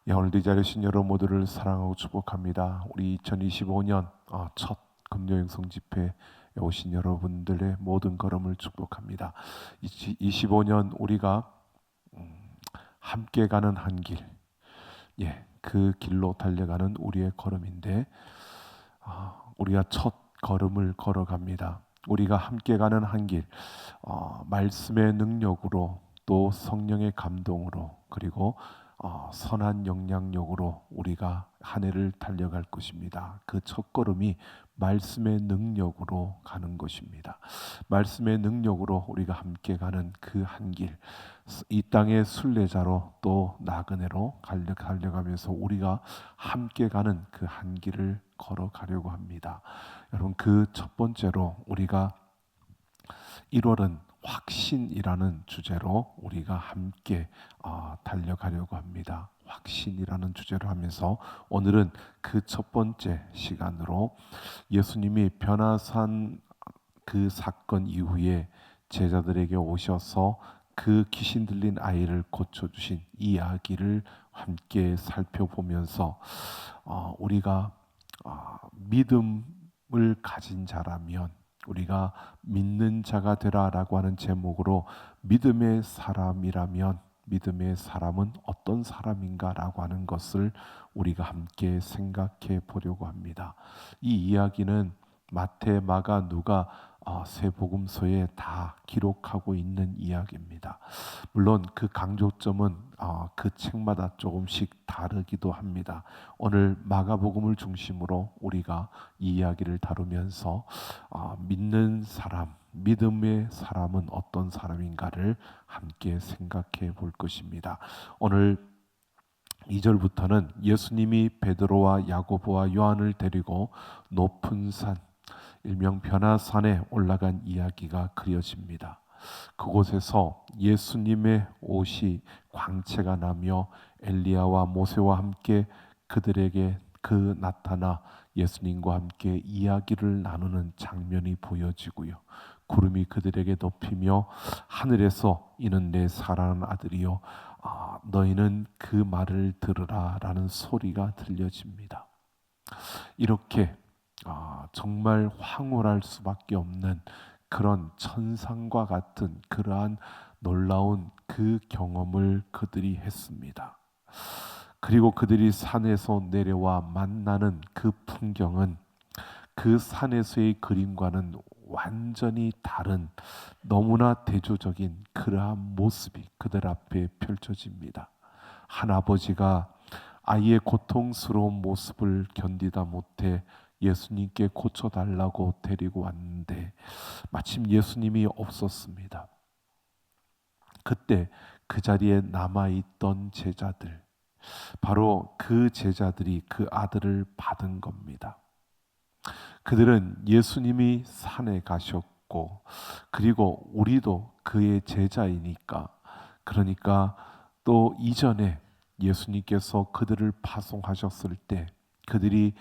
오늘도 이 자리에 오신 여러분 모두를 사랑하고 축복합니다. 우리 2025년 첫 금요행성 집회에 오신 여러분들의 모든 걸음을 축복합니다. 25년 우리가 함께 가는 한 길, 그 길로 달려가는 우리의 걸음인데 우리가 첫 걸음을 걸어갑니다. 우리가 함께 가는 한 길, 말씀의 능력으로 또 성령의 감동으로 그리고 선한 영향력으로 우리가 한 해를 달려갈 것입니다. 그 첫걸음이 말씀의 능력으로 가는 것입니다. 말씀의 능력으로 우리가 함께 가는 그 한 길, 이 땅의 순례자로 또 나그네로 달려가면서 우리가 함께 가는 그 한 길을 걸어가려고 합니다. 여러분, 그 첫 번째로 우리가 1월은 확신이라는 주제로 우리가 함께 달려가려고 합니다. 확신이라는 주제로 하면서 오늘은 그 첫 번째 시간으로 예수님이 변화산 그 사건 이후에 제자들에게 오셔서 그 귀신 들린 아이를 고쳐주신 이야기를 함께 살펴보면서 우리가 믿음을 가진 자라면 우리가 믿는 자가 되라라고 하는 제목으로 믿음의 사람이라면 믿음의 사람은 어떤 사람인가라고 하는 것을 우리가 함께 생각해 보려고 합니다. 이 이야기는 마태, 마가, 누가 세 복음서에 다 기록하고 있는 이야기입니다. 물론 그 강조점은 그 책마다 조금씩 다르기도 합니다. 오늘 마가복음을 중심으로 우리가 이 이야기를 다루면서 믿는 사람, 믿음의 사람은 어떤 사람인가를 함께 생각해 볼 것입니다. 오늘 2절부터는 예수님이 베드로와 야고보와 요한을 데리고 높은 산, 일명 변화산에 올라간 이야기가 그려집니다. 그곳에서 예수님의 옷이 광채가 나며 엘리야와 모세와 함께 그들에게 나타나 예수님과 함께 이야기를 나누는 장면이 보여지고요. 구름이 그들에게 덮이며 하늘에서 이는 내 사랑하는 아들이요 너희는 그 말을 들으라 라는 소리가 들려집니다. 이렇게 정말 황홀할 수밖에 없는 그런 천상과 같은 그러한 놀라운 그 경험을 그들이 했습니다. 그리고 그들이 산에서 내려와 만나는 그 풍경은 그 산에서의 그림과는 완전히 다른 너무나 대조적인 그러한 모습이 그들 앞에 펼쳐집니다. 한 아버지가 아이의 고통스러운 모습을 견디다 못해 예수님께 고쳐달라고 데리고 왔는데 마침 예수님이 없었습니다. 그때 그 자리에 남아있던 제자들, 바로 그 제자들이 그 아들을 받은 겁니다. 그들은 예수님이 산에 가셨고 그리고 우리도 그의 제자이니까 그러니까 또 이전에 예수님께서 그들을 파송하셨을 때 그들이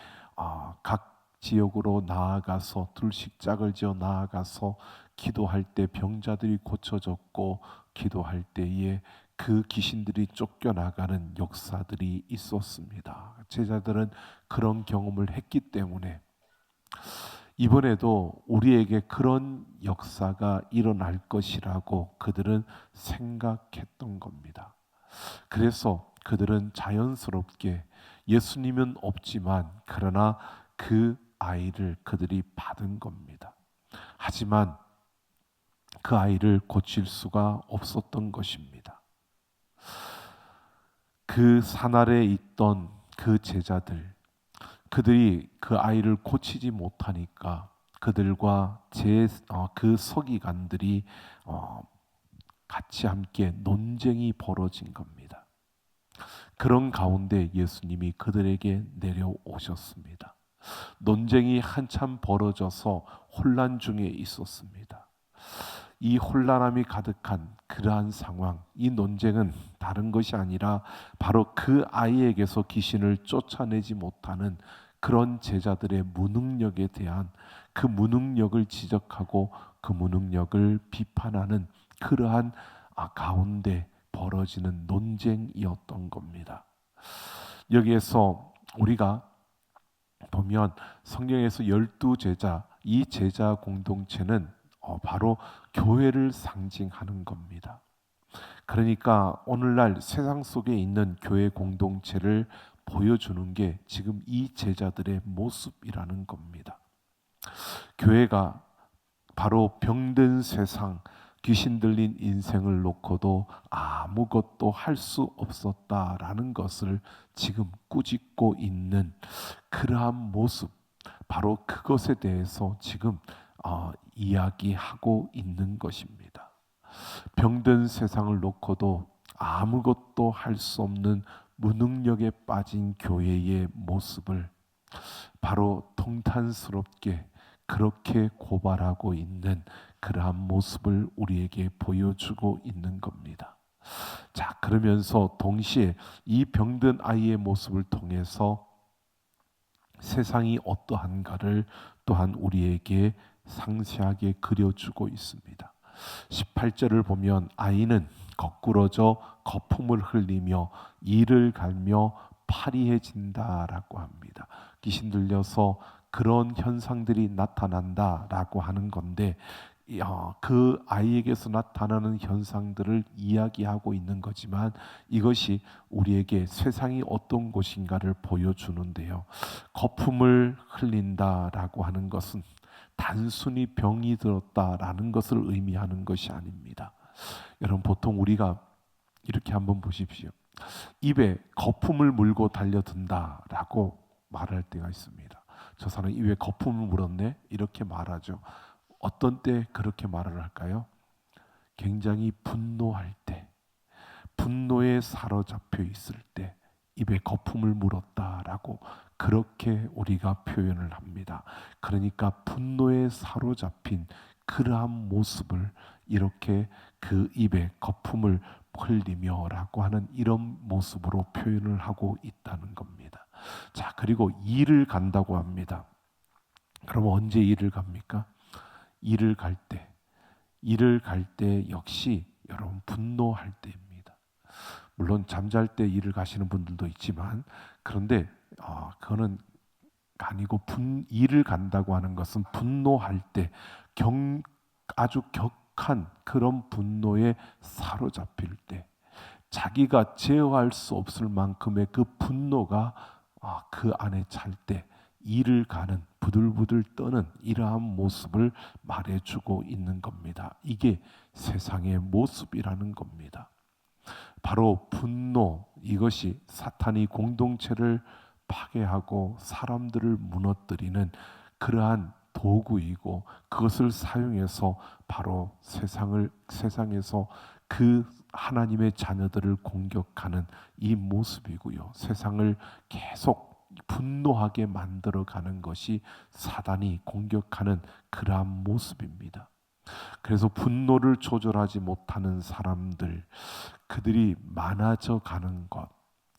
각 지역으로 나아가서 둘씩 짝을 지어 나아가서 기도할 때 병자들이 고쳐졌고 기도할 때에 그 귀신들이 쫓겨나가는 역사들이 있었습니다. 제자들은 그런 경험을 했기 때문에 이번에도 우리에게 그런 역사가 일어날 것이라고 그들은 생각했던 겁니다. 그래서 그들은 자연스럽게 예수님은 없지만 그러나 그 아이를 그들이 받은 겁니다. 하지만 그 아이를 고칠 수가 없었던 것입니다. 그 산 아래에 있던 그 제자들, 그들이 그 아이를 고치지 못하니까 그들과 그 서기관들이 같이 함께 논쟁이 벌어진 겁니다. 그런 가운데 예수님이 그들에게 내려오셨습니다. 논쟁이 한참 벌어져서 혼란 중에 있었습니다. 이 혼란함이 가득한 그러한 상황, 이 논쟁은 다른 것이 아니라 바로 그 아이에게서 귀신을 쫓아내지 못하는 그런 제자들의 무능력에 대한 그 무능력을 지적하고 그 무능력을 비판하는 그러한 가운데 벌어지는 논쟁이었던 겁니다. 여기에서 우리가 보면 성경에서 12제자, 이 제자 공동체는 바로 교회를 상징하는 겁니다. 그러니까 오늘날 세상 속에 있는 교회 공동체를 보여주는 게 지금 이 제자들의 모습이라는 겁니다. 교회가 바로 병든 세상, 귀신 들린 인생을 놓고도 아무것도 할 수 없었다라는 것을 지금 꾸짖고 있는 그러한 모습, 바로 그것에 대해서 지금 이야기하고 있는 것입니다. 병든 세상을 놓고도 아무것도 할 수 없는 무능력에 빠진 교회의 모습을 바로 통탄스럽게 그렇게 고발하고 있는 그러한 모습을 우리에게 보여주고 있는 겁니다. 자, 그러면서 동시에 이 병든 아이의 모습을 통해서 세상이 어떠한가를 또한 우리에게 상세하게 그려주고 있습니다. 18절을 보면 아이는 거꾸러져 거품을 흘리며 이를 갈며 파리해진다라고 합니다. 귀신 들려서 그런 현상들이 나타난다라고 하는 건데 그 아이에게서 나타나는 현상들을 이야기하고 있는 거지만 이것이 우리에게 세상이 어떤 곳인가를 보여주는데요. 거품을 흘린다라고 하는 것은 단순히 병이 들었다라는 것을 의미하는 것이 아닙니다. 여러분, 보통 우리가 이렇게 한번 보십시오. 입에 거품을 물고 달려든다라고 말할 때가 있습니다. 저 사람 입에 거품을 물었네, 이렇게 말하죠. 어떤 때 그렇게 말을 할까요? 굉장히 분노할 때, 분노에 사로잡혀 있을 때 입에 거품을 물었다라고 그렇게 우리가 표현을 합니다. 그러니까 분노에 사로잡힌 그러한 모습을 이렇게 그 입에 거품을 흘리며라고 하는 이런 모습으로 표현을 하고 있다는 겁니다. 자, 그리고 일을 간다고 합니다. 그럼 언제 일을 갑니까? 일을 갈 때 역시 여러분 분노할 때입니다. 물론 잠잘 때 일을 가시는 분들도 있지만 그런데 그거는 아니고 일을 간다고 하는 것은 분노할 때 아주 격한 그런 분노에 사로잡힐 때 자기가 제어할 수 없을 만큼의 그 분노가 그 안에 찰 때 일을 가는 부들부들 떠는 이러한 모습을 말해주고 있는 겁니다. 이게 세상의 모습이라는 겁니다. 바로 분노, 이것이 사탄이 공동체를 파괴하고 사람들을 무너뜨리는 그러한 도구이고 그것을 사용해서 바로 세상에서 그 하나님의 자녀들을 공격하는 이 모습이고요. 세상을 계속 분노하게 만들어가는 것이 사단이 공격하는 그러한 모습입니다. 그래서 분노를 조절하지 못하는 사람들, 그들이 많아져 가는 것,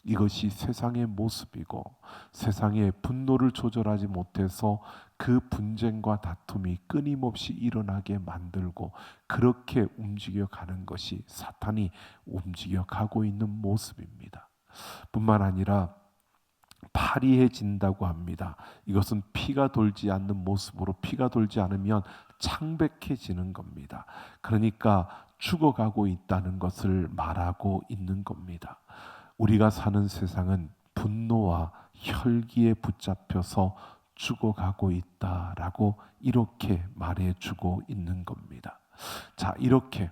이것이 세상의 모습이고 세상에 분노를 조절하지 못해서 그 분쟁과 다툼이 끊임없이 일어나게 만들고 그렇게 움직여가는 것이 사탄이 움직여가고 있는 모습입니다. 뿐만 아니라 파리해진다고 합니다. 이것은 피가 돌지 않는 모습으로, 피가 돌지 않으면 창백해지는 겁니다. 그러니까 죽어가고 있다는 것을 말하고 있는 겁니다. 우리가 사는 세상은 분노와 혈기에 붙잡혀서 죽어가고 있다라고 이렇게 말해주고 있는 겁니다. 자, 이렇게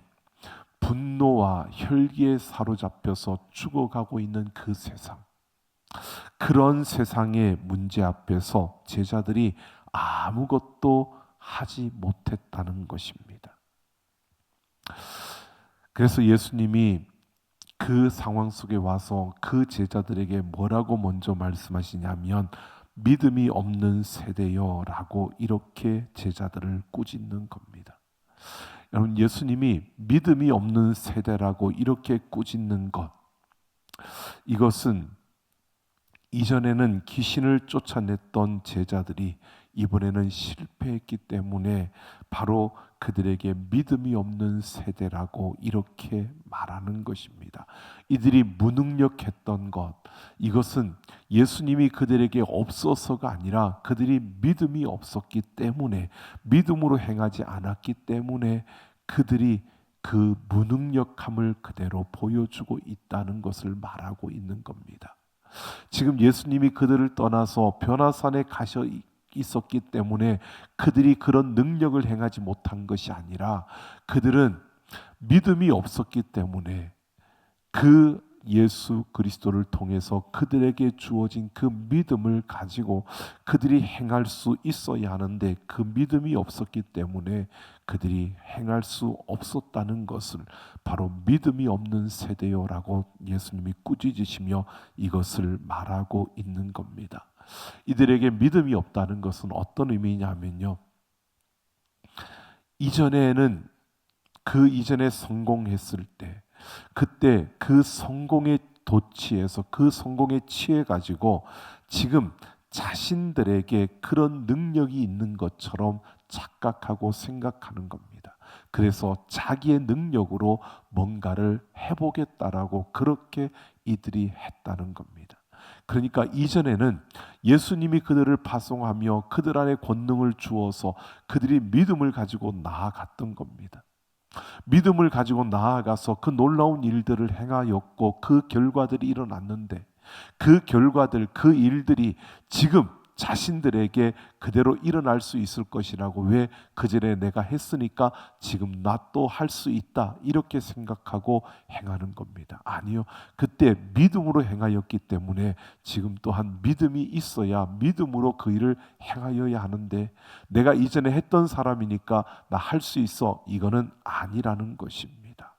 분노와 혈기에 사로잡혀서 죽어가고 있는 그 세상, 그런 세상의 문제 앞에서 제자들이 아무것도 하지 못했다는 것입니다. 그래서 예수님이 그 상황 속에 와서 그 제자들에게 뭐라고 먼저 말씀하시냐면 믿음이 없는 세대여 라고 이렇게 제자들을 꾸짖는 겁니다. 여러분, 예수님이 믿음이 없는 세대라고 이렇게 꾸짖는 것, 이것은 이전에는 귀신을 쫓아냈던 제자들이 이번에는 실패했기 때문에 바로 그들에게 믿음이 없는 세대라고 이렇게 말하는 것입니다. 이들이 무능력했던 것, 이것은 예수님이 그들에게 없어서가 아니라 그들이 믿음이 없었기 때문에, 믿음으로 행하지 않았기 때문에 그들이 그 무능력함을 그대로 보여주고 있다는 것을 말하고 있는 겁니다. 지금 예수님이 그들을 떠나서 변화산에 가셔 있었기 때문에 그들이 그런 능력을 행하지 못한 것이 아니라, 그들은 믿음이 없었기 때문에 그 예수 그리스도를 통해서 그들에게 주어진 그 믿음을 가지고 그들이 행할 수 있어야 하는데, 그 믿음이 없었기 때문에 그들이 행할 수 없었다는 것을 바로 믿음이 없는 세대요라고 예수님이 꾸짖으시며 이것을 말하고 있는 겁니다. 이들에게 믿음이 없다는 것은 어떤 의미냐면요, 이전에는 그 이전에 성공했을 때, 그때 그 성공에 도취해서 그 성공에 취해 가지고 지금 자신들에게 그런 능력이 있는 것처럼 착각하고 생각하는 겁니다. 그래서 자기의 능력으로 뭔가를 해보겠다라고 그렇게 이들이 했다는 겁니다. 그러니까 이전에는 예수님이 그들을 파송하며 그들 안에 권능을 주어서 그들이 믿음을 가지고 나아갔던 겁니다. 믿음을 가지고 나아가서 그 놀라운 일들을 행하였고 그 결과들이 일어났는데, 그 결과들, 그 일들이 지금 자신들에게 그대로 일어날 수 있을 것이라고, 왜 그전에 내가 했으니까 지금 나 또 할 수 있다 이렇게 생각하고 행하는 겁니다. 아니요, 그때 믿음으로 행하였기 때문에 지금 또한 믿음이 있어야 믿음으로 그 일을 행하여야 하는데, 내가 이전에 했던 사람이니까 나 할 수 있어, 이거는 아니라는 것입니다.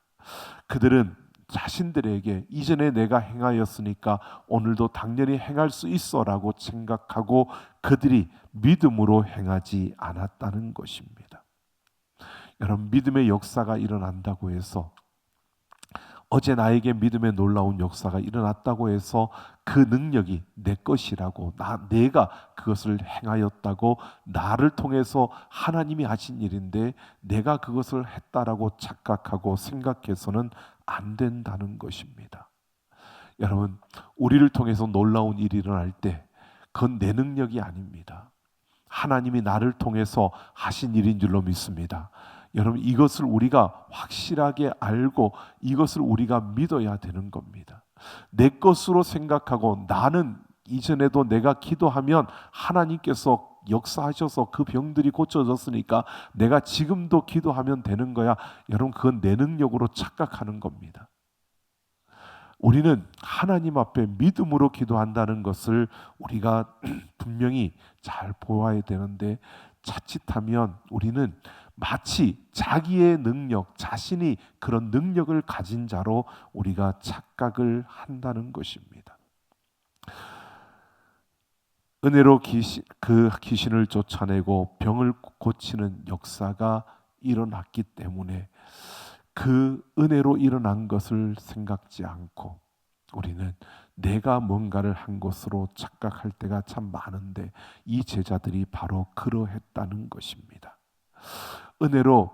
그들은 자신들에게 이전에 내가 행하였으니까 오늘도 당연히 행할 수 있어라고 생각하고 그들이 믿음으로 행하지 않았다는 것입니다. 여러분, 믿음의 역사가 일어난다고 해서, 어제 나에게 믿음의 놀라운 역사가 일어났다고 해서 그 능력이 내 것이라고, 내가 그것을 행하였다고, 나를 통해서 하나님이 하신 일인데 내가 그것을 했다라고 착각하고 생각해서는 안 된다는 것입니다. 여러분, 우리를 통해서 놀라운 일이 일어날 때 그건 내 능력이 아닙니다. 하나님이 나를 통해서 하신 일인 줄로 믿습니다. 여러분, 이것을 우리가 확실하게 알고 이것을 우리가 믿어야 되는 겁니다. 내 것으로 생각하고, 나는 이전에도 내가 기도하면 하나님께서 역사하셔서 그 병들이 고쳐졌으니까 내가 지금도 기도하면 되는 거야. 여러분, 그건 내 능력으로 착각하는 겁니다. 우리는 하나님 앞에 믿음으로 기도한다는 것을 우리가 분명히 잘 보아야 되는데, 자칫하면 우리는 마치 자기의 능력, 자신이 그런 능력을 가진 자로 우리가 착각을 한다는 것입니다. 은혜로 그 귀신을 쫓아내고 병을 고치는 역사가 일어났기 때문에 그 은혜로 일어난 것을 생각지 않고 우리는 내가 뭔가를 한 것으로 착각할 때가 참 많은데, 이 제자들이 바로 그러했다는 것입니다. 은혜로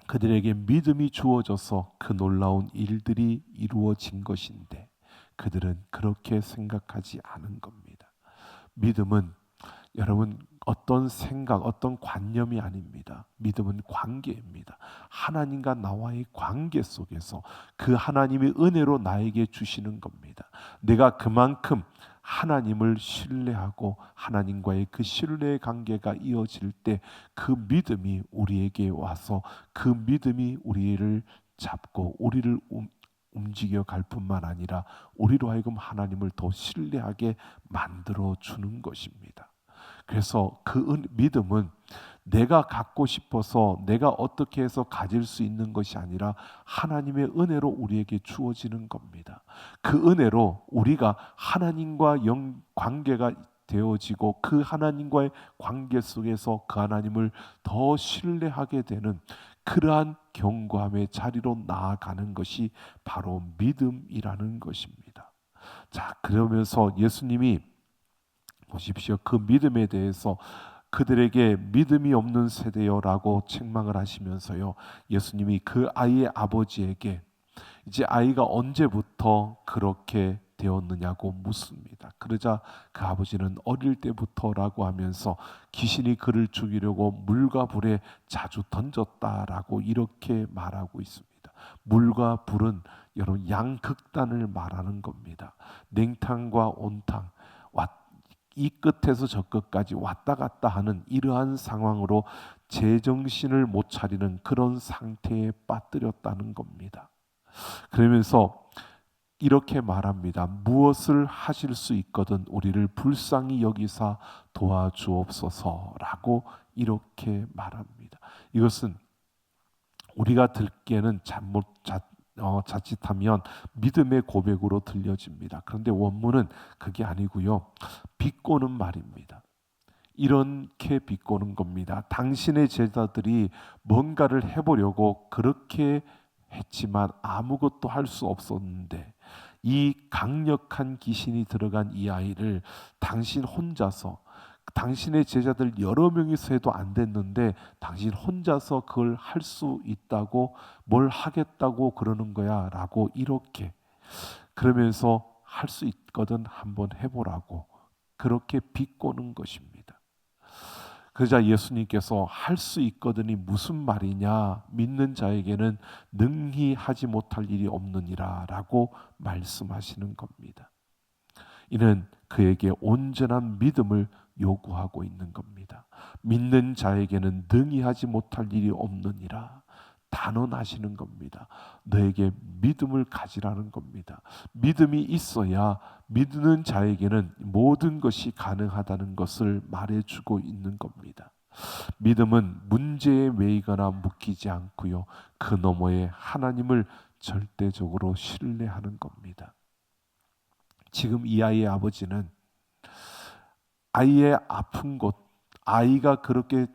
그들에게 믿음이 주어져서 그 놀라운 일들이 이루어진 것인데 그들은 그렇게 생각하지 않은 겁니다. 믿음은 여러분 어떤 생각, 어떤 관념이 아닙니다. 믿음은 관계입니다. 하나님과 나와의 관계 속에서 그 하나님의 은혜로 나에게 주시는 겁니다. 내가 그만큼 하나님을 신뢰하고 하나님과의 그 신뢰의 관계가 이어질 때 그 믿음이 우리에게 와서 그 믿음이 우리를 잡고 우리를 움직여 갈 뿐만 아니라 우리로 하여금 하나님을 더 신뢰하게 만들어 주는 것입니다. 그래서 그 믿음은 내가 갖고 싶어서 내가 어떻게 해서 가질 수 있는 것이 아니라 하나님의 은혜로 우리에게 주어지는 겁니다. 그 은혜로 우리가 하나님과 관계가 되어지고 그 하나님과의 관계 속에서 그 하나님을 더 신뢰하게 되는 그러한 견고함의 자리로 나아가는 것이 바로 믿음이라는 것입니다. 자, 그러면서 예수님이 보십시오. 그 믿음에 대해서 그들에게 믿음이 없는 세대요라고 책망을 하시면서요, 예수님이 그 아이의 아버지에게 이제 아이가 언제부터 그렇게 되었느냐고 묻습니다. 그러자 그 아버지는 어릴 때부터라고 하면서 귀신이 그를 죽이려고 물과 불에 자주 던졌다라고 이렇게 말하고 있습니다. 물과 불은 여러분 양극단을 말하는 겁니다. 냉탕과 온탕, 이 끝에서 저 끝까지 왔다 갔다 하는 이러한 상황으로 제정신을 못 차리는 그런 상태에 빠뜨렸다는 겁니다. 그러면서 이렇게 말합니다. 무엇을 하실 수 있거든 우리를 불쌍히 여기사 도와주옵소서라고 이렇게 말합니다. 이것은 우리가 듣기에는 자칫하면 믿음의 고백으로 들려집니다. 그런데 원문은 그게 아니고요, 비꼬는 말입니다. 이렇게 비꼬는 겁니다. 당신의 제자들이 뭔가를 해보려고 그렇게 했지만 아무것도 할 수 없었는데 이 강력한 귀신이 들어간 이 아이를 당신 혼자서, 당신의 제자들 여러 명이서 해도 안 됐는데 당신 혼자서 그걸 할 수 있다고, 뭘 하겠다고 그러는 거야 라고 이렇게, 그러면서 할 수 있거든 한번 해보라고 그렇게 비꼬는 것입니다. 그러자 예수님께서 할 수 있거든이 무슨 말이냐, 믿는 자에게는 능히 하지 못할 일이 없느니라 라고 말씀하시는 겁니다. 이는 그에게 온전한 믿음을 요구하고 있는 겁니다. 믿는 자에게는 능히 하지 못할 일이 없느니라 단언하시는 겁니다. 너에게 믿음을 가지라는 겁니다. 믿음이 있어야 믿는 자에게는 모든 것이 가능하다는 것을 말해주고 있는 겁니다. 믿음은 문제에 매이거나 묶이지 않고요, 그 너머에 하나님을 절대적으로 신뢰하는 겁니다. 지금 이 아이의 아버지는 아이의 아픈 곳, 아이가 그렇게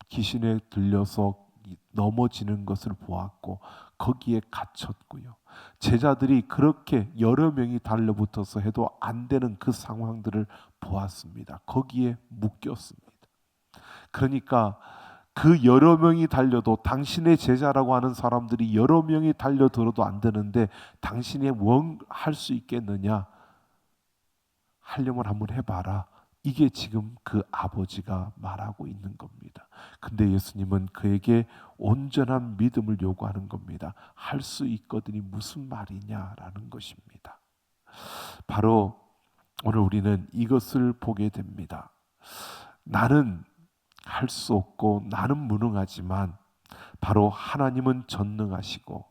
귀신에 들려서 넘어지는 것을 보았고 거기에 갇혔고요, 제자들이 그렇게 여러 명이 달려붙어서 해도 안 되는 그 상황들을 보았습니다. 거기에 묶였습니다. 그러니까 그 여러 명이 달려도, 당신의 제자라고 하는 사람들이 여러 명이 달려들어도 안 되는데 당신이 할 수 있겠느냐, 하려면 한번 해봐라, 이게 지금 그 아버지가 말하고 있는 겁니다. 근데 예수님은 그에게 온전한 믿음을 요구하는 겁니다. 할 수 있거든이 무슨 말이냐라는 것입니다. 바로 오늘 우리는 이것을 보게 됩니다. 나는 할 수 없고 나는 무능하지만 바로 하나님은 전능하시고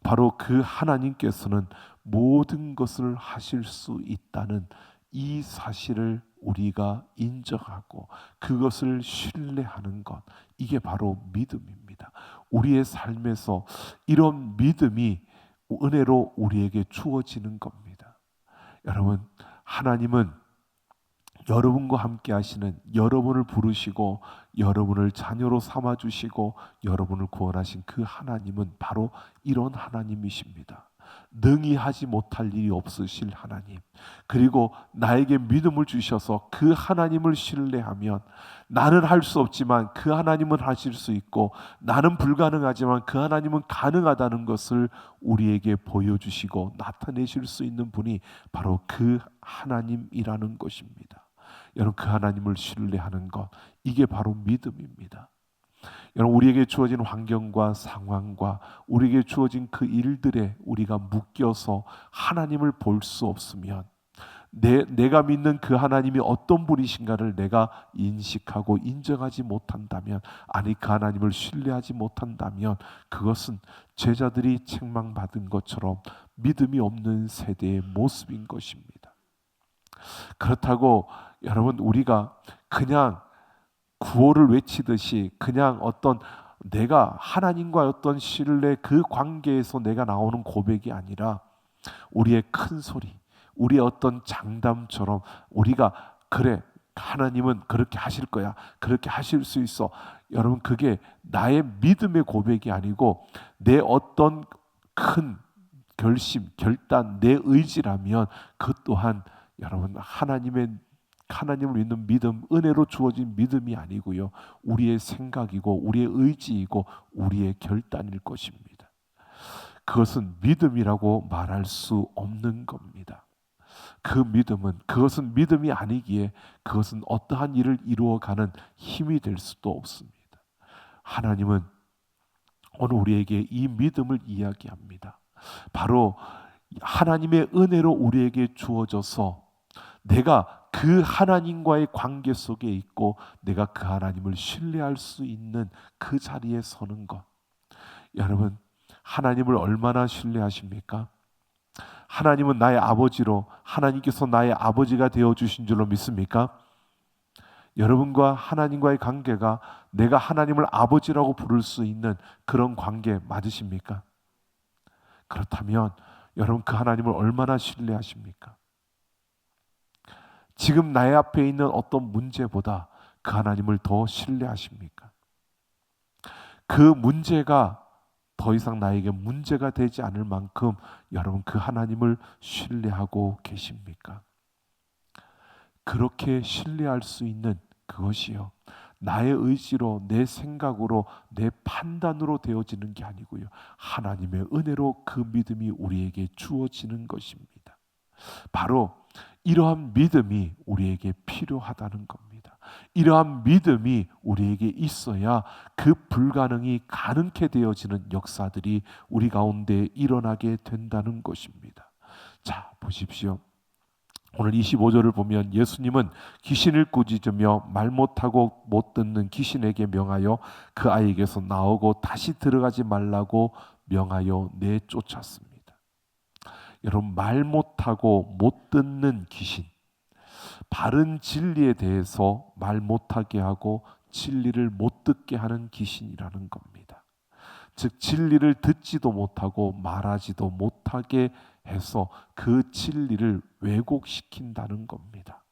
바로 그 하나님께서는 모든 것을 하실 수 있다는 이 사실을 우리가 인정하고 그것을 신뢰하는 것, 이게 바로 믿음입니다. 우리의 삶에서 이런 믿음이 은혜로 우리에게 주어지는 겁니다. 여러분, 하나님은 여러분과 함께 하시는, 여러분을 부르시고 여러분을 자녀로 삼아주시고 여러분을 구원하신 그 하나님은 바로 이런 하나님이십니다. 능히 하지 못할 일이 없으실 하나님, 그리고 나에게 믿음을 주셔서 그 하나님을 신뢰하면 나는 할 수 없지만 그 하나님은 하실 수 있고, 나는 불가능하지만 그 하나님은 가능하다는 것을 우리에게 보여주시고 나타내실 수 있는 분이 바로 그 하나님이라는 것입니다. 여러분, 그 하나님을 신뢰하는 것, 이게 바로 믿음입니다. 여러분, 우리에게 주어진 환경과 상황과 우리에게 주어진 그 일들에 우리가 묶여서 하나님을 볼 수 없으면, 내가 믿는 그 하나님이 어떤 분이신가를 내가 인식하고 인정하지 못한다면, 아니 그 하나님을 신뢰하지 못한다면 그것은 제자들이 책망받은 것처럼 믿음이 없는 세대의 모습인 것입니다. 그렇다고 여러분, 우리가 그냥 구호를 외치듯이 그냥 어떤 내가 하나님과 어떤 신뢰, 그 관계에서 내가 나오는 고백이 아니라 우리의 큰 소리, 우리의 어떤 장담처럼 우리가 그래, 하나님은 그렇게 하실 거야, 그렇게 하실 수 있어, 여러분, 그게 나의 믿음의 고백이 아니고 내 어떤 큰 결심, 결단, 내 의지라면 그 또한 여러분 하나님의 하나님을 믿는 믿음, 은혜로 주어진 믿음이 아니고요, 우리의 생각이고 우리의 의지이고 우리의 결단일 것입니다. 그것은 믿음이라고 말할 수 없는 겁니다. 그 믿음은, 그것은 믿음이 아니기에 그것은 어떠한 일을 이루어가는 힘이 될 수도 없습니다. 하나님은 오늘 우리에게 이 믿음을 이야기합니다. 바로 하나님의 은혜로 우리에게 주어져서 내가 그 하나님과의 관계 속에 있고 내가 그 하나님을 신뢰할 수 있는 그 자리에 서는 것. 여러분, 하나님을 얼마나 신뢰하십니까? 하나님은 나의 아버지로, 하나님께서 나의 아버지가 되어주신 줄로 믿습니까? 여러분과 하나님과의 관계가 내가 하나님을 아버지라고 부를 수 있는 그런 관계 맞으십니까? 그렇다면 여러분, 그 하나님을 얼마나 신뢰하십니까? 지금 나의 앞에 있는 어떤 문제보다 그 하나님을 더 신뢰하십니까? 그 문제가 더 이상 나에게 문제가 되지 않을 만큼 여러분, 그 하나님을 신뢰하고 계십니까? 그렇게 신뢰할 수 있는 그것이요, 나의 의지로, 내 생각으로, 내 판단으로 되어지는 게 아니고요, 하나님의 은혜로 그 믿음이 우리에게 주어지는 것입니다. 바로 이러한 믿음이 우리에게 필요하다는 겁니다. 이러한 믿음이 우리에게 있어야 그 불가능이 가능케 되어지는 역사들이 우리 가운데 일어나게 된다는 것입니다. 자, 보십시오. 오늘 25절을 보면 예수님은 귀신을 꾸짖으며 말 못하고 못 듣는 귀신에게 명하여 그 아이에게서 나오고 다시 들어가지 말라고 명하여 내쫓았습니다. 여러분, 말 못하고 못 듣는 귀신, 바른 진리에 대해서 말 못하게 하고 진리를 못 듣게 하는 귀신이라는 겁니다. 즉 진리를 듣지도 못하고 말하지도 못하게 해서 그 진리를 왜곡시킨다는 겁니다.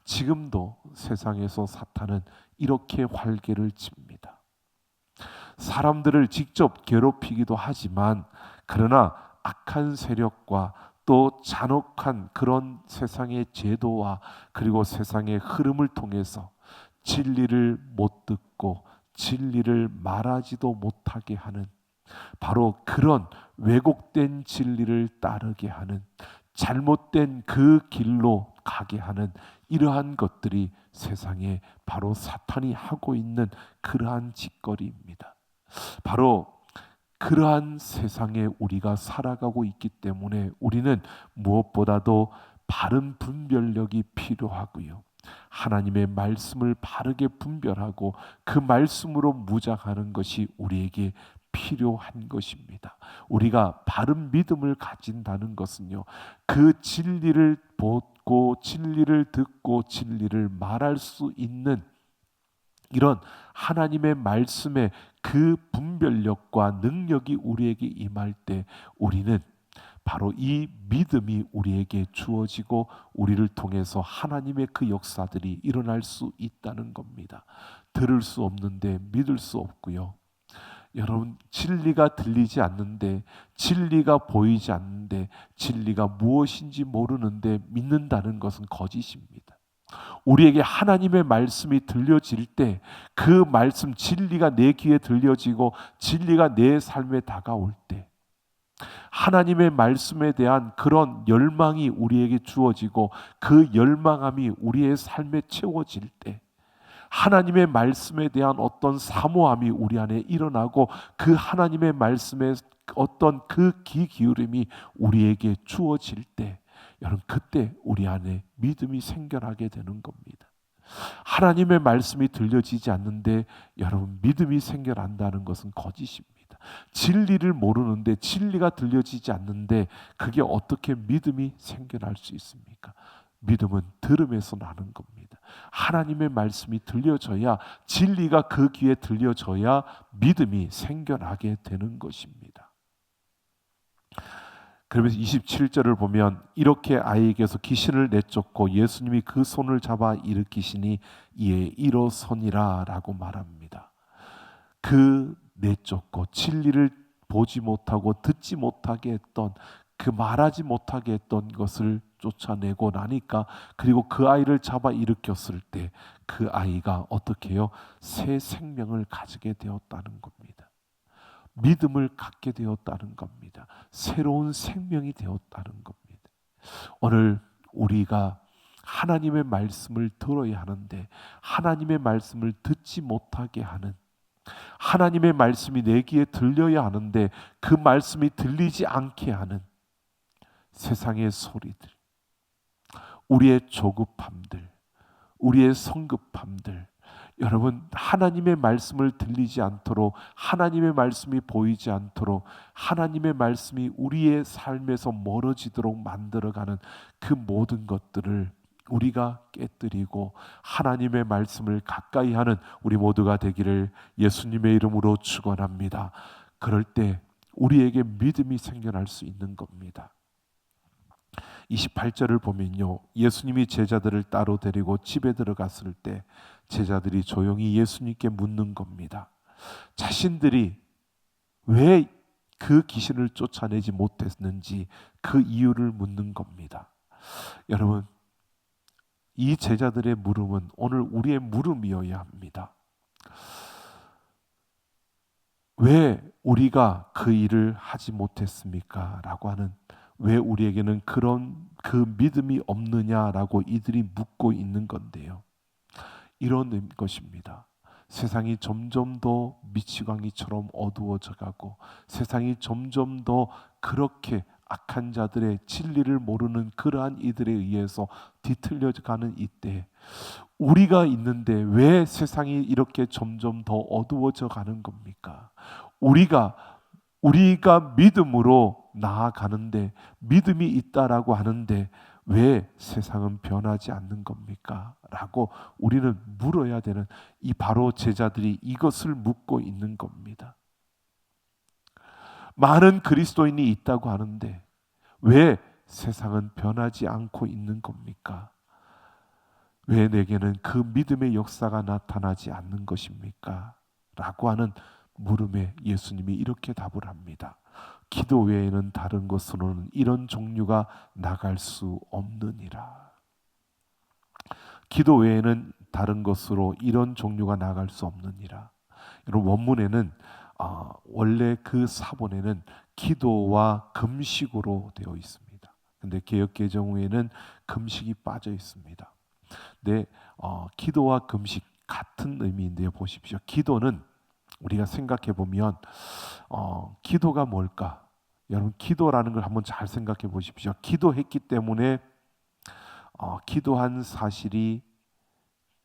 지금도 세상에서 사탄은 이렇게 활개를 칩니다. 사람들을 직접 괴롭히기도 하지만 그러나 악한 세력과 또 잔혹한 그런 세상의 제도와 그리고 세상의 흐름을 통해서 진리를 못 듣고 진리를 말하지도 못하게 하는, 바로 그런 왜곡된 진리를 따르게 하는, 잘못된 그 길로 가게 하는 이러한 것들이 세상에 바로 사탄이 하고 있는 그러한 짓거리입니다. 바로 그러한 세상에 우리가 살아가고 있기 때문에 우리는 무엇보다도 바른 분별력이 필요하고요, 하나님의 말씀을 바르게 분별하고 그 말씀으로 무장하는 것이 우리에게 필요한 것입니다. 우리가 바른 믿음을 가진다는 것은요, 그 진리를 보고 진리를 듣고 진리를 말할 수 있는 이런 하나님의 말씀의 그 분별력과 능력이 우리에게 임할 때 우리는 바로 이 믿음이 우리에게 주어지고 우리를 통해서 하나님의 그 역사들이 일어날 수 있다는 겁니다. 들을 수 없는데 믿을 수 없고요. 여러분, 진리가 들리지 않는데, 진리가 보이지 않는데, 진리가 무엇인지 모르는데 믿는다는 것은 거짓입니다. 우리에게 하나님의 말씀이 들려질 때 그 말씀, 진리가 내 귀에 들려지고 진리가 내 삶에 다가올 때 하나님의 말씀에 대한 그런 열망이 우리에게 주어지고 그 열망함이 우리의 삶에 채워질 때 하나님의 말씀에 대한 어떤 사모함이 우리 안에 일어나고 그 하나님의 말씀에 어떤 그 귀 기울임이 우리에게 주어질 때 여러분, 그때 우리 안에 믿음이 생겨나게 되는 겁니다. 하나님의 말씀이 들려지지 않는데 여러분, 믿음이 생겨난다는 것은 거짓입니다. 진리를 모르는데 진리가 들려지지 않는데 그게 어떻게 믿음이 생겨날 수 있습니까? 믿음은 들음에서 나는 겁니다. 하나님의 말씀이 들려져야, 진리가 그 귀에 들려져야 믿음이 생겨나게 되는 것입니다. 그러면서 27절을 보면 이렇게 아이에게서 귀신을 내쫓고 예수님이 그 손을 잡아 일으키시니 이에 일어서니라 라고 말합니다. 그 내쫓고 진리를 보지 못하고 듣지 못하게 했던 그 말하지 못하게 했던 것을 쫓아내고 나니까, 그리고 그 아이를 잡아 일으켰을 때 그 아이가 어떻게 해요? 새 생명을 가지게 되었다는 겁니다. 믿음을 갖게 되었다는 겁니다. 새로운 생명이 되었다는 겁니다. 오늘 우리가 하나님의 말씀을 들어야 하는데 하나님의 말씀을 듣지 못하게 하는, 하나님의 말씀이 내 귀에 들려야 하는데 그 말씀이 들리지 않게 하는 세상의 소리들, 우리의 조급함들, 우리의 성급함들, 여러분, 하나님의 말씀을 들리지 않도록, 하나님의 말씀이 보이지 않도록, 하나님의 말씀이 우리의 삶에서 멀어지도록 만들어가는 그 모든 것들을 우리가 깨뜨리고 하나님의 말씀을 가까이 하는 우리 모두가 되기를 예수님의 이름으로 축원합니다. 그럴 때 우리에게 믿음이 생겨날 수 있는 겁니다. 28절을 보면요, 예수님이 제자들을 따로 데리고 집에 들어갔을 때 제자들이 조용히 예수님께 묻는 겁니다. 자신들이 왜 그 귀신을 쫓아내지 못했는지 그 이유를 묻는 겁니다. 여러분, 이 제자들의 물음은 오늘 우리의 물음이어야 합니다. 왜 우리가 그 일을 하지 못했습니까? 라고 하는, 왜 우리에게는 그런 그 믿음이 없느냐라고 이들이 묻고 있는 건데요, 이런 것입니다. 세상이 점점 더 미치광이처럼 어두워져 가고 세상이 점점 더 그렇게 악한 자들의 진리를 모르는 그러한 이들에 의해서 뒤틀려가는 이때 우리가 있는데 왜 세상이 이렇게 점점 더 어두워져 가는 겁니까? 우리가 믿음으로 나아가는데, 믿음이 있다라고 하는데 왜 세상은 변하지 않는 겁니까? 라고 우리는 물어야 되는, 이 바로 제자들이 이것을 묻고 있는 겁니다. 많은 그리스도인이 있다고 하는데 왜 세상은 변하지 않고 있는 겁니까? 왜 내게는 그 믿음의 역사가 나타나지 않는 것입니까? 라고 하는 물음에 예수님이 이렇게 답을 합니다. 기도 외에는 다른 것으로는 이런 종류가 나갈 수 없느니라. 기도 외에는 다른 것으로 이런 종류가 나갈 수 없느니라. 여러분, 원문에는 원래 그 사본에는 기도와 금식으로 되어 있습니다. 근데 개역개정후에는 금식이 빠져 있습니다. 근데 기도와 금식 같은 의미인데요, 보십시오. 기도는 우리가 생각해 보면 기도가 뭘까? 여러분, 기도라는 걸 한번 잘 생각해 보십시오. 기도했기 때문에 기도한 사실이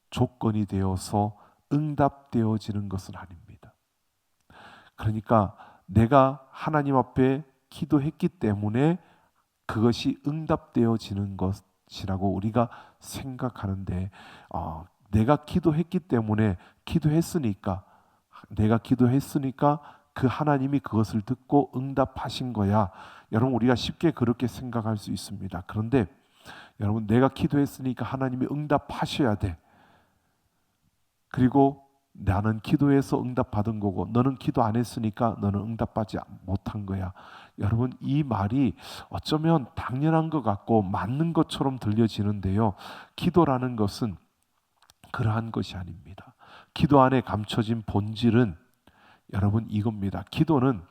조건이 되어서 응답되어지는 것은 아닙니다. 그러니까 내가 하나님 앞에 기도했기 때문에 그것이 응답되어지는 것이라고 우리가 생각하는데, 내가 기도했기 때문에 내가 기도했으니까 그 하나님이 그것을 듣고 응답하신 거야. 여러분, 우리가 쉽게 그렇게 생각할 수 있습니다. 그런데 여러분, 내가 기도했으니까 하나님이 응답하셔야 돼. 그리고 나는 기도해서 응답받은 거고 너는 기도 안 했으니까 너는 응답받지 못한 거야. 여러분, 이 말이 어쩌면 당연한 것 같고 맞는 것처럼 들려지는데요, 기도라는 것은 그러한 것이 아닙니다. 기도 안에 감춰진 본질은 여러분 이겁니다. 기도는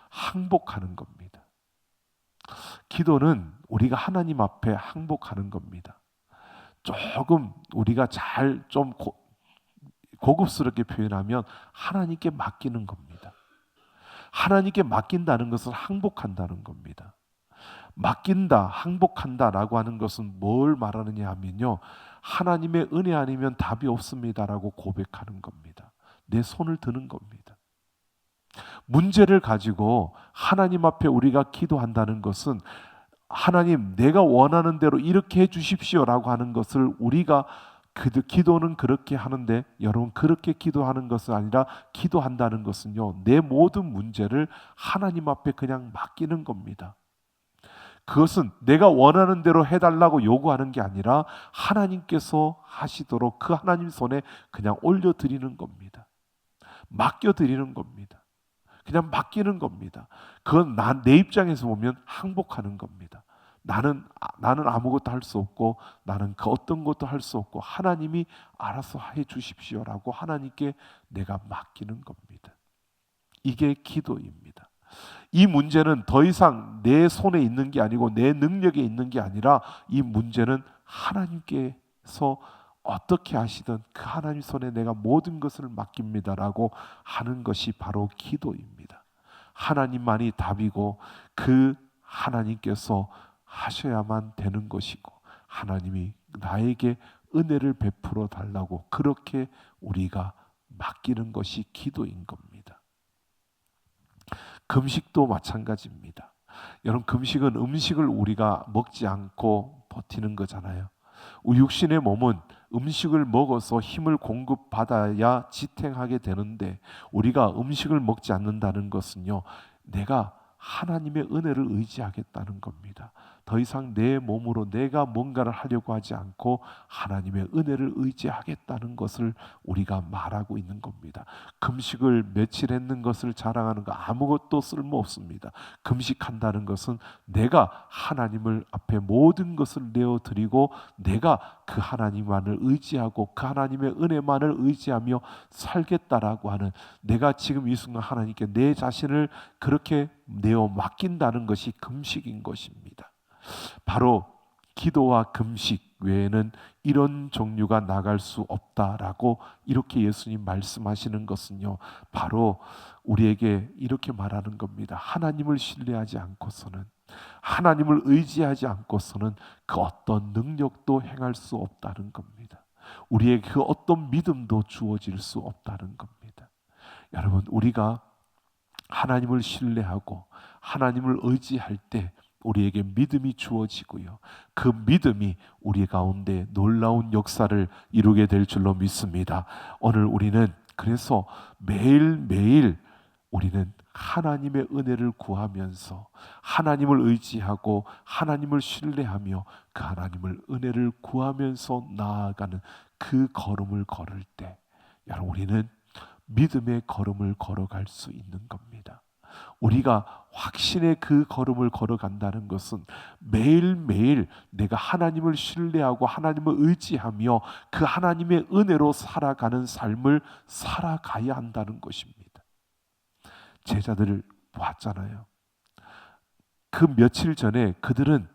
항복하는 겁니다. 기도는 우리가 하나님 앞에 항복하는 겁니다. 조금 우리가 좀 고급스럽게 표현하면 하나님께 맡기는 겁니다. 하나님께 맡긴다는 것은 항복한다는 겁니다. 맡긴다, 항복한다라고 하는 것은 뭘 말하느냐 하면요, 하나님의 은혜 아니면 답이 없습니다라고 고백하는 겁니다. 내 손을 드는 겁니다. 문제를 가지고 하나님 앞에 우리가 기도한다는 것은 하나님, 내가 원하는 대로 이렇게 해 주십시오라고 하는 것을 우리가 기도는 그렇게 하는데, 여러분, 그렇게 기도하는 것은 아니라 기도한다는 것은요, 내 모든 문제를 하나님 앞에 그냥 맡기는 겁니다. 그것은 내가 원하는 대로 해달라고 요구하는 게 아니라 하나님께서 하시도록 그 하나님 손에 그냥 올려드리는 겁니다. 맡겨드리는 겁니다. 그냥 맡기는 겁니다. 그건 내 입장에서 보면 항복하는 겁니다. 나는 아무것도 할 수 없고 나는 그 어떤 것도 할 수 없고 하나님이 알아서 해 주십시오라고 하나님께 내가 맡기는 겁니다. 이게 기도입니다. 이 문제는 더 이상 내 손에 있는 게 아니고 내 능력에 있는 게 아니라 이 문제는 하나님께서 어떻게 하시든 그 하나님 손에 내가 모든 것을 맡깁니다라고 하는 것이 바로 기도입니다. 하나님만이 답이고 그 하나님께서 하셔야만 되는 것이고 하나님이 나에게 은혜를 베풀어 달라고 그렇게 우리가 맡기는 것이 기도인 겁니다. 금식도 마찬가지입니다. 여러분, 금식은 음식을 우리가 먹지 않고 버티는 거잖아요. 우리 육신의 몸은 음식을 먹어서 힘을 공급받아야 지탱하게 되는데 우리가 음식을 먹지 않는다는 것은요, 내가 하나님의 은혜를 의지하겠다는 겁니다. 더 이상 내 몸으로 내가 뭔가를 하려고 하지 않고 하나님의 은혜를 의지하겠다는 것을 우리가 말하고 있는 겁니다. 금식을 며칠 했는 것을 자랑하는 거 아무것도 쓸모없습니다. 금식한다는 것은 내가 하나님을 앞에 모든 것을 내어드리고 내가 그 하나님만을 의지하고 그 하나님의 은혜만을 의지하며 살겠다라고 하는, 내가 지금 이 순간 하나님께 내 자신을 그렇게 내어 맡긴다는 것이 금식인 것입니다. 바로 기도와 금식 외에는 이런 종류가 나갈 수 없다라고 이렇게 예수님 말씀하시는 것은요, 바로 우리에게 이렇게 말하는 겁니다. 하나님을 신뢰하지 않고서는, 하나님을 의지하지 않고서는 그 어떤 능력도 행할 수 없다는 겁니다. 우리에게 그 어떤 믿음도 주어질 수 없다는 겁니다. 여러분, 우리가 하나님을 신뢰하고 하나님을 의지할 때 우리에게 믿음이 주어지고요, 그 믿음이 우리 가운데 놀라운 역사를 이루게 될 줄로 믿습니다. 오늘 우리는 그래서 매일매일 우리는 하나님의 은혜를 구하면서 하나님을 의지하고 하나님을 신뢰하며 그 하나님을 은혜를 구하면서 나아가는 그 걸음을 걸을 때, 여러분, 우리는 믿음의 걸음을 걸어갈 수 있는 겁니다. 우리가 확신의 그 걸음을 걸어간다는 것은 매일매일 내가 하나님을 신뢰하고 하나님을 의지하며 그 하나님의 은혜로 살아가는 삶을 살아가야 한다는 것입니다. 제자들을 보았잖아요. 그 며칠 전에 그들은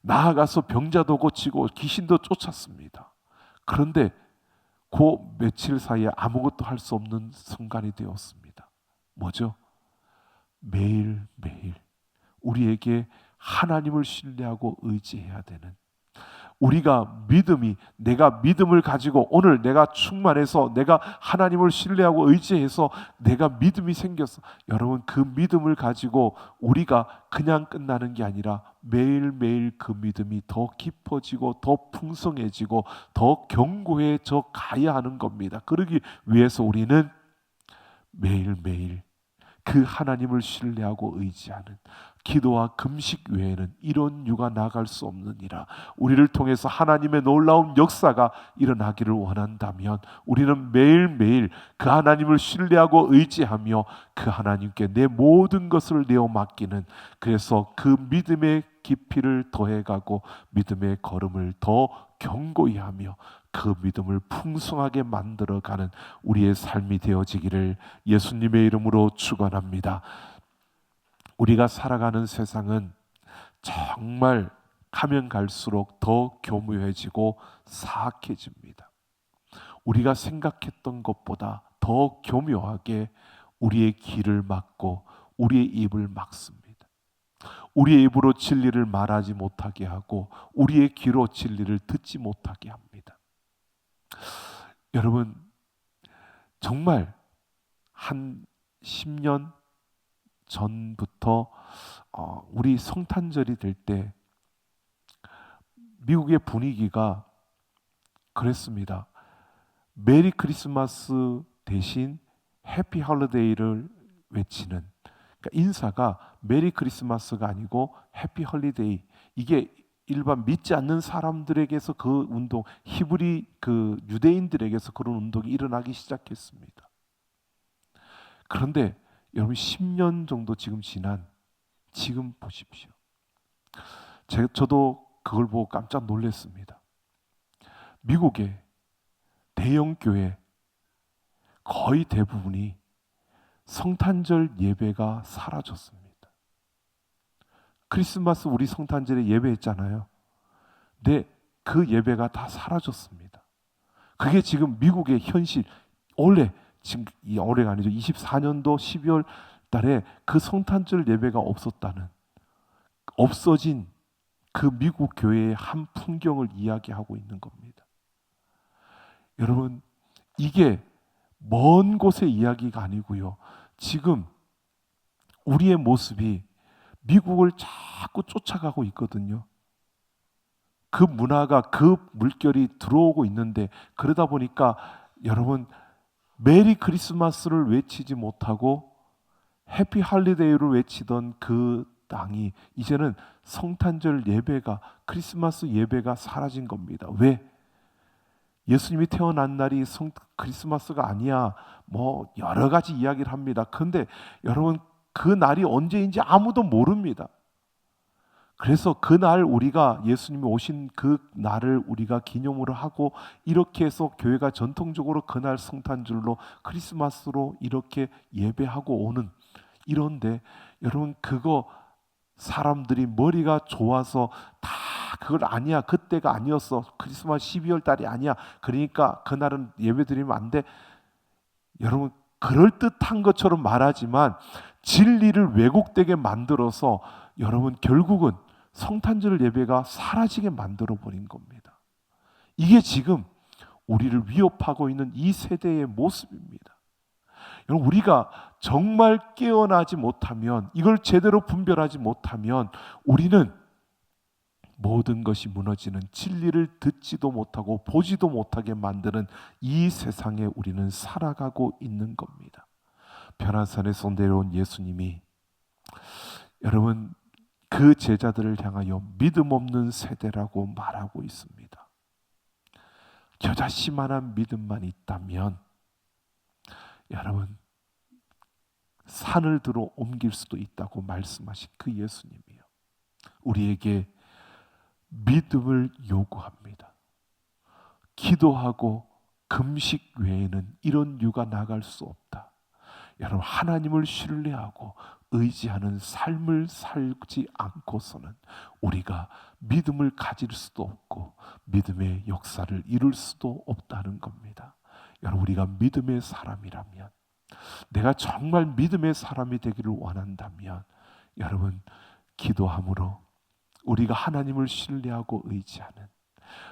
나아가서 병자도 고치고 귀신도 쫓았습니다. 그런데 그 며칠 사이에 아무것도 할 수 없는 순간이 되었습니다. 뭐죠? 매일매일 우리에게 하나님을 신뢰하고 의지해야 되는, 우리가 내가 믿음을 가지고 오늘 내가 충만해서 내가 하나님을 신뢰하고 의지해서 내가 믿음이 생겼어. 여러분, 그 믿음을 가지고 우리가 그냥 끝나는 게 아니라 매일매일 그 믿음이 더 깊어지고 더 풍성해지고 더 견고해져 가야 하는 겁니다. 그러기 위해서 우리는 매일매일 그 하나님을 신뢰하고 의지하는 기도와 금식 외에는 이런 유가 나갈 수 없느니라. 우리를 통해서 하나님의 놀라운 역사가 일어나기를 원한다면 우리는 매일매일 그 하나님을 신뢰하고 의지하며 그 하나님께 내 모든 것을 내어 맡기는, 그래서 그 믿음의 깊이를 더해가고 믿음의 걸음을 더 견고히 하며 그 믿음을 풍성하게 만들어가는 우리의 삶이 되어지기를 예수님의 이름으로 축원합니다. 우리가 살아가는 세상은 정말 가면 갈수록 더 교묘해지고 사악해집니다. 우리가 생각했던 것보다 더 교묘하게 우리의 귀를 막고 우리의 입을 막습니다. 우리의 입으로 진리를 말하지 못하게 하고 우리의 귀로 진리를 듣지 못하게 합니다. 여러분, 정말 한 10년 전부터 우리 성탄절이 될 때 미국의 분위기가 그랬습니다. 메리 크리스마스 대신 해피 홀리데이를 외치는, 그러니까 인사가 메리 크리스마스가 아니고 해피 홀리데이, 이게 일반 믿지 않는 사람들에게서 그 운동, 히브리 그 유대인들에게서 그런 운동이 일어나기 시작했습니다. 그런데 여러분, 10년 정도 지금 지난 지금 보십시오. 저도 그걸 보고 깜짝 놀랐습니다. 미국의 대형 교회 거의 대부분이 성탄절 예배가 사라졌습니다. 크리스마스 우리 성탄절에 예배했잖아요. 근데 그 예배가 다 사라졌습니다. 그게 지금 미국의 현실. 지금 올해가 아니죠. 24년도 12월 달에 그 성탄절 예배가 없어진 그 미국 교회의 한 풍경을 이야기하고 있는 겁니다. 여러분, 이게 먼 곳의 이야기가 아니고요. 지금 우리의 모습이 미국을 자꾸 쫓아가고 있거든요. 그 문화가, 그 물결이 들어오고 있는데, 그러다 보니까 여러분, 메리 크리스마스를 외치지 못하고 해피 할리데이를 외치던 그 땅이 이제는 성탄절 예배가, 크리스마스 예배가 사라진 겁니다. 왜? 예수님이 태어난 날이 크리스마스가 아니야. 뭐 여러 가지 이야기를 합니다. 그런데 여러분, 그 날이 언제인지 아무도 모릅니다. 그래서 그날 우리가 예수님이 오신 그 날을 우리가 기념으로 하고, 이렇게 해서 교회가 전통적으로 그날 성탄절로 크리스마스로 이렇게 예배하고 오는, 이런데 여러분, 그거 사람들이 머리가 좋아서 다 그걸 아니야, 그때가 아니었어, 크리스마스 12월 달이 아니야, 그러니까 그날은 예배 드리면 안 돼. 여러분, 그럴듯한 것처럼 말하지만 진리를 왜곡되게 만들어서 여러분, 결국은 성탄절 예배가 사라지게 만들어 버린 겁니다. 이게 지금 우리를 위협하고 있는 이 세대의 모습입니다. 여러분, 우리가 정말 깨어나지 못하면, 이걸 제대로 분별하지 못하면 우리는 모든 것이 무너지는, 진리를 듣지도 못하고 보지도 못하게 만드는 이 세상에 우리는 살아가고 있는 겁니다. 변화산에서 내려온 예수님이 여러분, 그 제자들을 향하여 믿음 없는 세대라고 말하고 있습니다. 겨자씨만한 믿음만 있다면 여러분, 산을 들어 옮길 수도 있다고 말씀하신 그 예수님이요, 우리에게 믿음을 요구합니다. 기도하고 금식 외에는 이런 유가 나갈 수 없다. 여러분, 하나님을 신뢰하고 의지하는 삶을 살지 않고서는 우리가 믿음을 가질 수도 없고 믿음의 역사를 이룰 수도 없다는 겁니다. 여러분, 우리가 믿음의 사람이라면, 내가 정말 믿음의 사람이 되기를 원한다면, 여러분, 기도함으로 우리가 하나님을 신뢰하고 의지하는,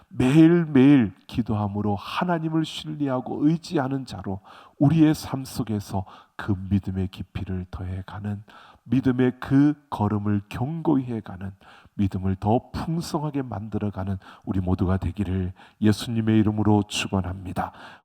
매일매일 기도함으로 하나님을 신뢰하고 의지하는 자로 우리의 삶 속에서 그 믿음의 깊이를 더해가는, 믿음의 그 걸음을 견고히 해가는, 믿음을 더 풍성하게 만들어가는 우리 모두가 되기를 예수님의 이름으로 축원합니다.